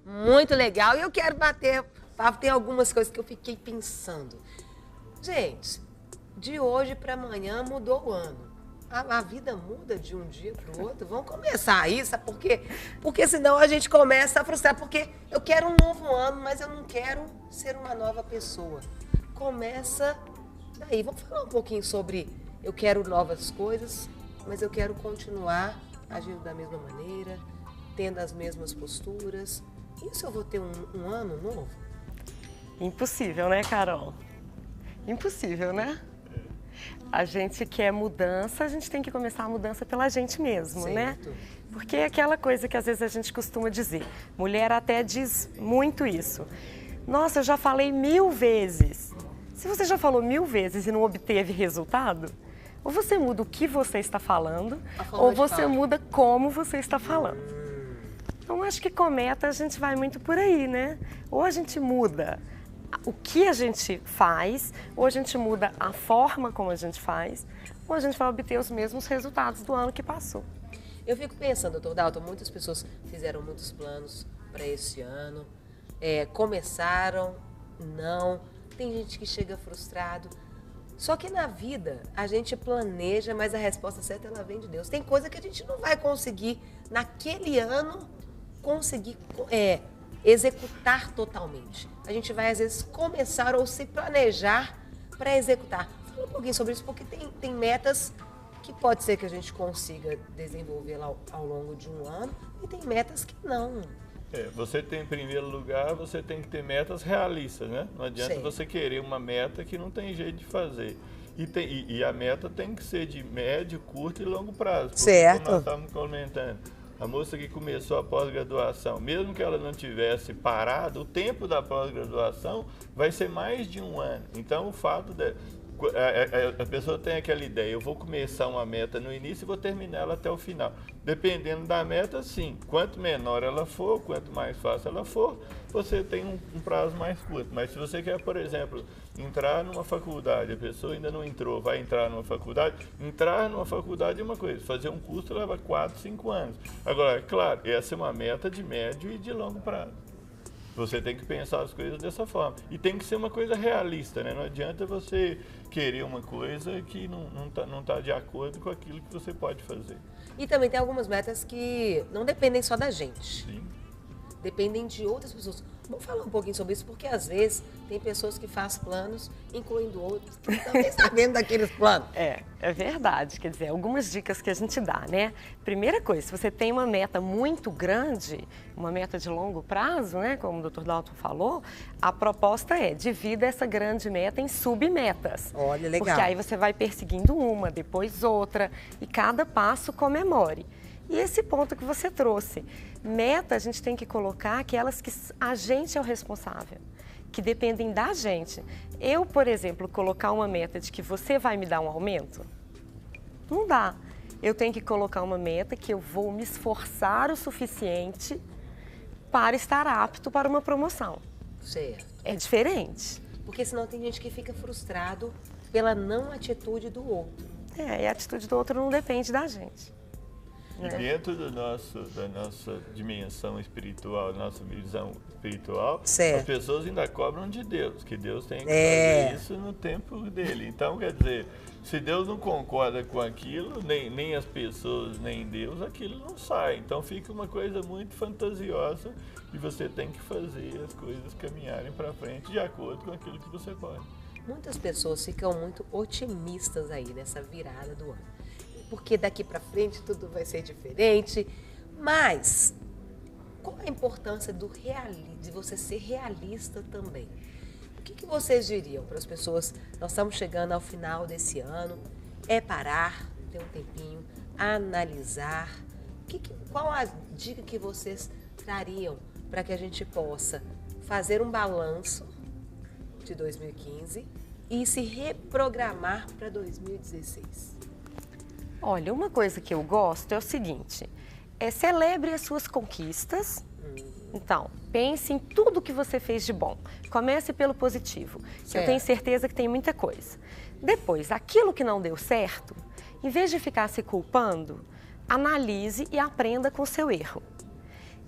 muito legal. E eu quero bater papo, tem algumas coisas que eu fiquei pensando. Gente, de hoje para amanhã mudou o ano. A vida muda de um dia para o outro. Vamos começar isso, sabe por quê? Porque senão a gente começa a frustrar. Porque eu quero um novo ano, mas eu não quero ser uma nova pessoa. Começa daí. Vamos falar um pouquinho sobre eu quero novas coisas, mas eu quero continuar agindo da mesma maneira, tendo as mesmas posturas. E se eu vou ter um ano novo? Impossível, né, Carol? Impossível, né? A gente quer mudança, a gente tem que começar a mudança pela gente mesmo, certo, né? Porque é aquela coisa que às vezes a gente costuma dizer. Mulher até diz muito isso. Nossa, eu já falei 1000 vezes. Se você já falou 1000 vezes e não obteve resultado, ou você muda o que você está falando, ou você muda como você está falando. Então, acho que com meta a gente vai muito por aí, né? Ou a gente muda o que a gente faz, ou a gente muda a forma como a gente faz, ou a gente vai obter os mesmos resultados do ano que passou. Eu fico pensando, doutor Dalton, muitas pessoas fizeram muitos planos para esse ano, começaram, não, tem gente que chega frustrado. Só que na vida a gente planeja, mas a resposta certa ela vem de Deus. Tem coisa que a gente não vai conseguir naquele ano executar totalmente. A gente vai às vezes começar ou se planejar para executar. Fala um pouquinho sobre isso, porque tem metas que pode ser que a gente consiga desenvolver ao longo de um ano e tem metas que não. Você tem, em primeiro lugar, você tem que ter metas realistas, né? Não adianta Sim. você querer uma meta que não tem jeito de fazer. E a meta tem que ser de médio, curto e longo prazo. Porque, certo. como nós estávamos comentando, a moça que começou a pós-graduação, mesmo que ela não tivesse parado, o tempo da pós-graduação vai ser mais de um ano. Então, o fato de... A pessoa tem aquela ideia, eu vou começar uma meta no início e vou terminar ela até o final. Dependendo da meta, sim. Quanto menor ela for, quanto mais fácil ela for, você tem um prazo mais curto. Mas se você quer, por exemplo, entrar numa faculdade, a pessoa ainda não entrou, vai entrar numa faculdade, entrar numa faculdade é uma coisa, fazer um curso leva 4, 5 anos. Agora, claro, essa é uma meta de médio e de longo prazo. Você tem que pensar as coisas dessa forma. E tem que ser uma coisa realista, né? Não adianta você querer uma coisa que não tá de acordo com aquilo que você pode fazer. E também tem algumas metas que não dependem só da gente. Sim. Dependem de outras pessoas. Vamos falar um pouquinho sobre isso, porque às vezes tem pessoas que fazem planos, incluindo outros, que também sabendo daqueles planos. É verdade. Quer dizer, algumas dicas que a gente dá, né? Primeira coisa, se você tem uma meta muito grande, uma meta de longo prazo, né? Como o Dr. Dalton falou, a proposta é divida essa grande meta em submetas. Olha, legal. Porque aí você vai perseguindo uma, depois outra, e cada passo comemore. E esse ponto que você trouxe, meta a gente tem que colocar aquelas que a gente é o responsável, que dependem da gente. Eu, por exemplo, colocar uma meta de que você vai me dar um aumento, não dá. Eu tenho que colocar uma meta que eu vou me esforçar o suficiente para estar apto para uma promoção. Certo. É diferente. Porque senão tem gente que fica frustrado pela não atitude do outro. E a atitude do outro não depende da gente. Dentro da nossa dimensão espiritual, nossa visão espiritual, certo, as pessoas ainda cobram de Deus, que Deus tem que fazer isso no tempo dele. Então, quer dizer, se Deus não concorda com aquilo, nem as pessoas, nem Deus, aquilo não sai. Então fica uma coisa muito fantasiosa e você tem que fazer as coisas caminharem para frente de acordo com aquilo que você pode. Muitas pessoas ficam muito otimistas aí nessa virada do ano. Porque daqui para frente tudo vai ser diferente. Mas qual a importância de você ser realista também? O que vocês diriam para as pessoas? Nós estamos chegando ao final desse ano. É parar, ter um tempinho, analisar. Qual a dica que vocês trariam para que a gente possa fazer um balanço de 2015 e se reprogramar para 2016? Olha, uma coisa que eu gosto é o seguinte, celebre as suas conquistas. Então, pense em tudo que você fez de bom. Comece pelo positivo. Eu tenho certeza que tem muita coisa. Depois, aquilo que não deu certo, em vez de ficar se culpando, analise e aprenda com o seu erro.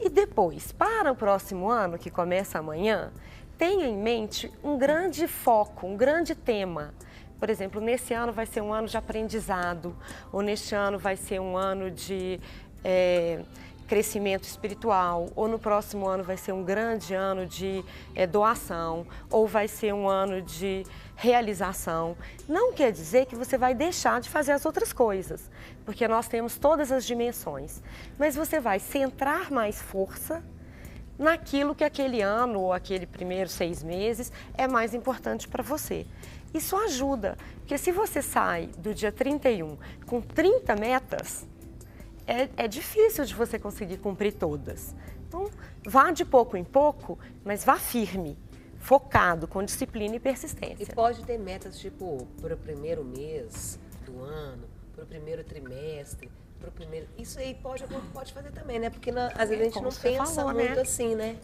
E depois, para o próximo ano, que começa amanhã, tenha em mente um grande foco, um grande tema. Por exemplo, nesse ano vai ser um ano de aprendizado, ou neste ano vai ser um ano de crescimento espiritual, ou no próximo ano vai ser um grande ano de doação, ou vai ser um ano de realização. Não quer dizer que você vai deixar de fazer as outras coisas, porque nós temos todas as dimensões, mas você vai centrar mais força naquilo que aquele ano ou aquele primeiro 6 meses é mais importante para você. Isso ajuda, porque se você sai do dia 31 com 30 metas, é difícil de você conseguir cumprir todas. Então, vá de pouco em pouco, mas vá firme, focado, com disciplina e persistência. E pode ter metas, tipo, para o primeiro mês do ano, para o primeiro trimestre, para o primeiro... Isso aí pode fazer também, né? Porque às vezes a gente não pensa muito assim, né?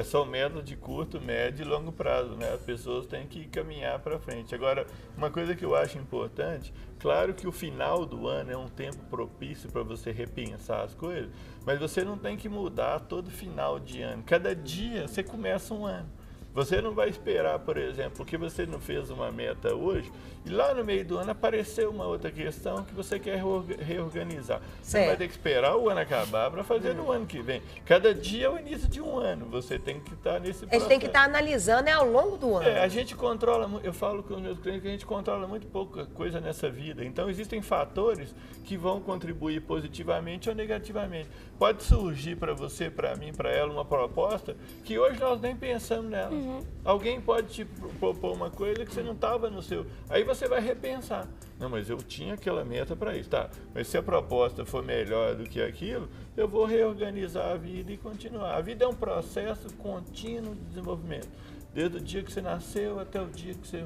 São metas de curto, médio e longo prazo, né? As pessoas têm que caminhar para frente. Agora, uma coisa que eu acho importante, claro que o final do ano é um tempo propício para você repensar as coisas, mas você não tem que mudar todo final de ano. Cada dia você começa um ano. Você não vai esperar, por exemplo, que você não fez uma meta hoje e lá no meio do ano apareceu uma outra questão que você quer reorganizar. Você vai ter que esperar o ano acabar para fazer no ano que vem. Cada dia é o início de um ano. Você tem que estar nesse processo. A gente tem que estar analisando ao longo do ano. A gente controla, eu falo com os meus clientes que a gente controla muito pouca coisa nessa vida. Então existem fatores que vão contribuir positivamente ou negativamente. Pode surgir para você, para mim, para ela, uma proposta que hoje nós nem pensamos nela. Alguém pode te propor uma coisa que você não estava no seu... Aí você vai repensar. Não, mas eu tinha aquela meta para isso. Tá, mas se a proposta for melhor do que aquilo, eu vou reorganizar a vida e continuar. A vida é um processo contínuo de desenvolvimento. Desde o dia que você nasceu até o dia que você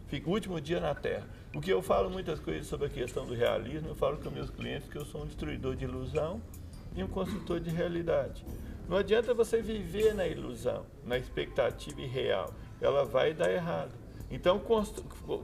fica, o último dia na Terra. O que eu falo muitas coisas sobre a questão do realismo, eu falo com meus clientes que eu sou um destruidor de ilusão e um construtor de realidade. Não adianta você viver na ilusão, na expectativa irreal. Ela vai dar errado. Então,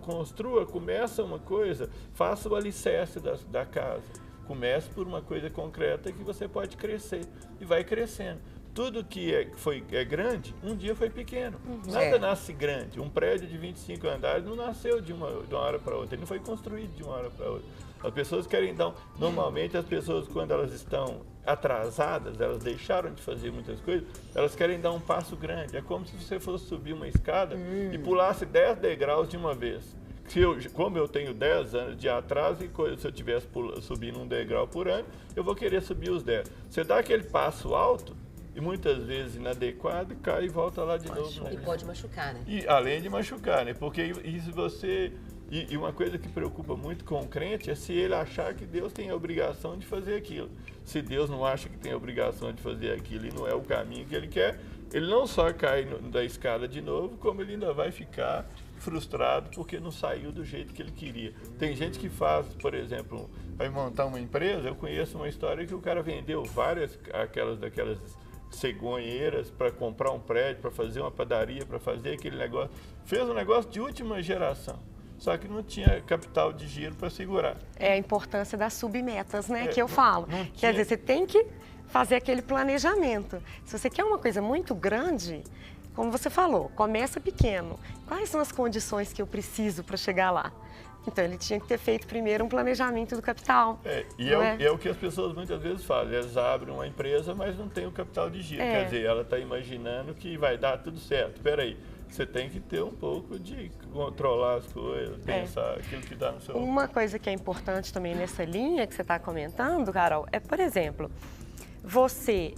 construa, começa uma coisa, faça o alicerce da casa. Comece por uma coisa concreta que você pode crescer e vai crescendo. Tudo que é grande, um dia foi pequeno. Nada nasce grande. Um prédio de 25 andares não nasceu de uma hora para outra. Ele não foi construído de uma hora para outra. As pessoas querem dar... Normalmente, as pessoas, quando elas estão atrasadas, elas deixaram de fazer muitas coisas, elas querem dar um passo grande. É como se você fosse subir uma escada e pulasse 10 degraus de uma vez. Como eu tenho 10 anos de atraso, e se eu estivesse subindo um degrau por ano, eu vou querer subir os 10. Você dá aquele passo alto, e muitas vezes inadequado, cai e volta lá de novo. E pode machucar, né? E além de machucar, né? Porque isso você... E uma coisa que preocupa muito com o crente é se ele achar que Deus tem a obrigação de fazer aquilo. Se Deus não acha que tem a obrigação de fazer aquilo e não é o caminho que ele quer, ele não só cai da escada de novo, como ele ainda vai ficar frustrado porque não saiu do jeito que ele queria. Tem gente que faz, por exemplo, vai montar uma empresa. Eu conheço uma história que o cara vendeu várias daquelas cegonheiras para comprar um prédio, para fazer uma padaria, para fazer aquele negócio. Fez um negócio de última geração. Só que não tinha capital de giro para segurar. É a importância das submetas, né, que eu falo. Quer dizer, você tem que fazer aquele planejamento. Se você quer uma coisa muito grande, como você falou, começa pequeno. Quais são as condições que eu preciso para chegar lá? Então, ele tinha que ter feito primeiro um planejamento do capital. É o que as pessoas muitas vezes fazem. Elas abrem uma empresa, mas não tem o capital de giro. Quer dizer, ela está imaginando que vai dar tudo certo. Espera aí. Você tem que ter um pouco de controlar as coisas, pensar aquilo que dá no seu... Uma coisa que é importante também nessa linha que você está comentando, Carol, é, por exemplo, você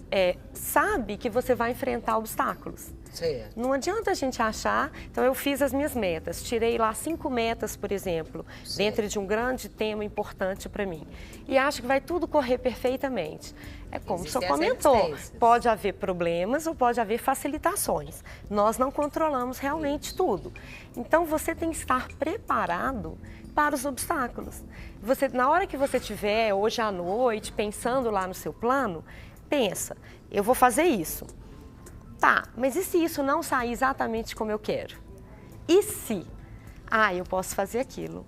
sabe que você vai enfrentar obstáculos. Certo. Não adianta a gente achar... Então, eu fiz as minhas metas, tirei lá 5 metas, por exemplo, dentro de um grande tema importante para mim. E acho que vai tudo correr perfeitamente. É como o senhor comentou, pode haver problemas ou pode haver facilitações. Nós não controlamos realmente tudo. Então, você tem que estar preparado para os obstáculos. Na hora que você estiver hoje à noite, pensando lá no seu plano, pensa, eu vou fazer isso. Tá, mas e se isso não sair exatamente como eu quero? E se? Eu posso fazer aquilo.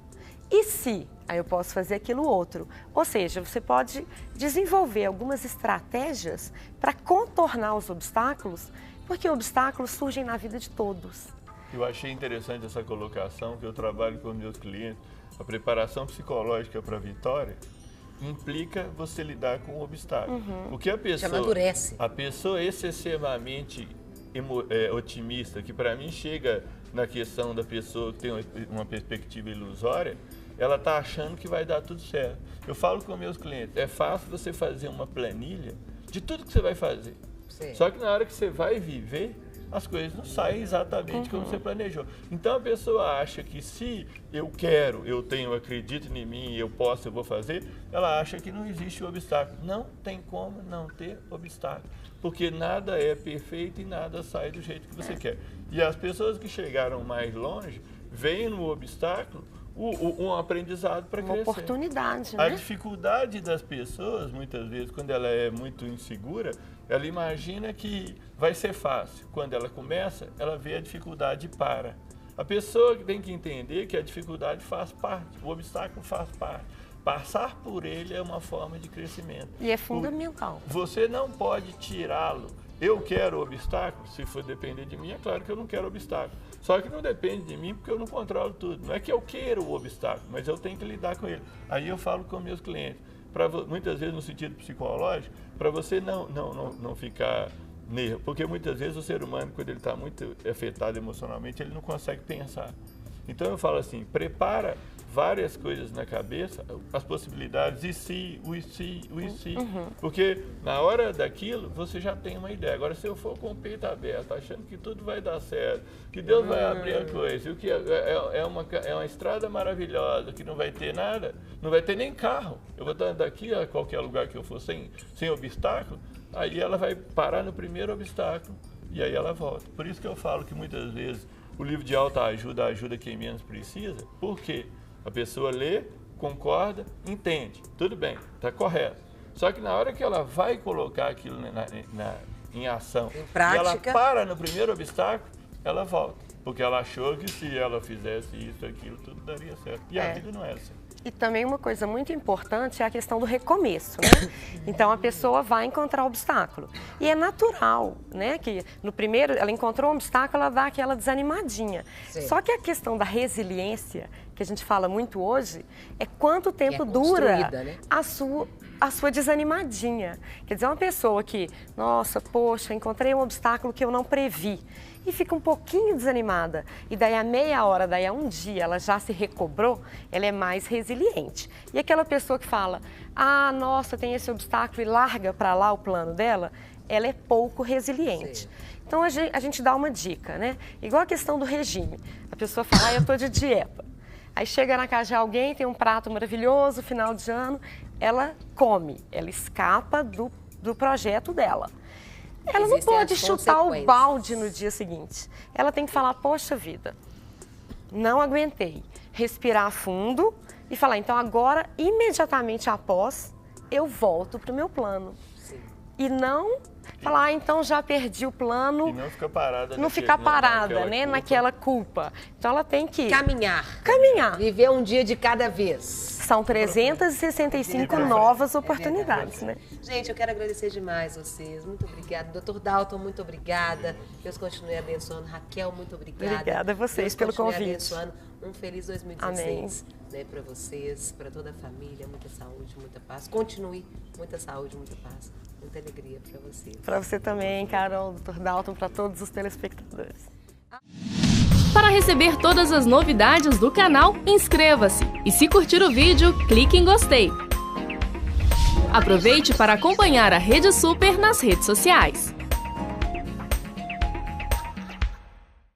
E se? Aí eu posso fazer aquilo outro. Ou seja, você pode desenvolver algumas estratégias para contornar os obstáculos, porque obstáculos surgem na vida de todos. Eu achei interessante essa colocação, que eu trabalho com meus clientes. A preparação psicológica para a vitória implica você lidar com o obstáculo. Porque a pessoa excessivamente otimista, que para mim chega na questão da pessoa que tem uma perspectiva ilusória, ela está achando que vai dar tudo certo. Eu falo com meus clientes, é fácil você fazer uma planilha de tudo que você vai fazer. Sim. Só que na hora que você vai viver, as coisas não saem exatamente como você planejou. Então a pessoa acha que se eu quero, eu acredito em mim, eu posso, eu vou fazer, ela acha que não existe o obstáculo. Não tem como não ter obstáculo, porque nada é perfeito e nada sai do jeito que você quer. E as pessoas que chegaram mais longe, veem no obstáculo um aprendizado para crescer. Uma oportunidade, né? A dificuldade das pessoas, muitas vezes, quando ela é muito insegura, ela imagina que vai ser fácil. Quando ela começa, ela vê a dificuldade e para. A pessoa tem que entender que a dificuldade faz parte, o obstáculo faz parte. Passar por ele é uma forma de crescimento. E é fundamental. Você não pode tirá-lo. Eu quero obstáculo, se for depender de mim, é claro que eu não quero obstáculo. Só que não depende de mim porque eu não controlo tudo. Não é que eu queira o obstáculo, mas eu tenho que lidar com ele. Aí eu falo com meus clientes, muitas vezes no sentido psicológico, para você não ficar nervoso. Porque muitas vezes o ser humano, quando ele está muito afetado emocionalmente, ele não consegue pensar. Então eu falo assim, prepara várias coisas na cabeça, as possibilidades, e se. Porque na hora daquilo, você já tem uma ideia. Agora, se eu for com o peito aberto, achando que tudo vai dar certo, que Deus vai abrir a coisa, que é uma estrada maravilhosa, que não vai ter nada, não vai ter nem carro. Eu vou estar daqui a qualquer lugar que eu for sem obstáculo, aí ela vai parar no primeiro obstáculo e aí ela volta. Por isso que eu falo que muitas vezes o livro de autoajuda ajuda quem menos precisa. Por quê? A pessoa lê, concorda, entende. Tudo bem, está correto. Só que na hora que ela vai colocar aquilo em ação, em prática, e ela para no primeiro obstáculo, ela volta. Porque ela achou que se ela fizesse isso, aquilo, tudo daria certo. E a vida não é assim. E também uma coisa muito importante é a questão do recomeço, né? Então a pessoa vai encontrar obstáculo. E é natural, né? Que no primeiro, ela encontrou um obstáculo, ela dá aquela desanimadinha. Sim. Só que a questão da resiliência, que a gente fala muito hoje, é quanto tempo dura, né? a sua desanimadinha. Quer dizer, uma pessoa que, nossa, poxa, encontrei um obstáculo que eu não previ. E fica um pouquinho desanimada, e daí a meia hora, daí a um dia, ela já se recobrou, ela é mais resiliente. E aquela pessoa que fala, ah, nossa, tem esse obstáculo e larga para lá o plano dela, ela é pouco resiliente. Sim. Então a gente dá uma dica, né? Igual a questão do regime. A pessoa fala, ah, eu estou de dieta. Aí chega na casa de alguém, tem um prato maravilhoso, final de ano, ela come, ela escapa do projeto dela. Ela não pode chutar o balde no dia seguinte. Ela tem que falar, poxa vida, não aguentei. Respirar fundo e falar, então agora, imediatamente após, eu volto para o meu plano. Sim. E não falar, ah, então já perdi o plano. E não ficar parada. Não ficar parada, né, naquela culpa. Então ela tem que... Caminhar. Viver um dia de cada vez. São 365 novas oportunidades, né? Gente, eu quero agradecer demais vocês. Muito obrigada. Dr. Dalton, muito obrigada. Deus continue abençoando. Raquel, muito obrigada. Obrigada a vocês pelo convite. Abençoando. Um feliz 2016, né, para vocês, para toda a família. Muita saúde, muita paz. Continue. Muita saúde, muita paz. Muita alegria para vocês. Para você também, Carol, Dr. Dalton, para todos os telespectadores. Para receber todas as novidades do canal, inscreva-se e, se curtir o vídeo, clique em gostei. Aproveite para acompanhar a Rede Super nas redes sociais.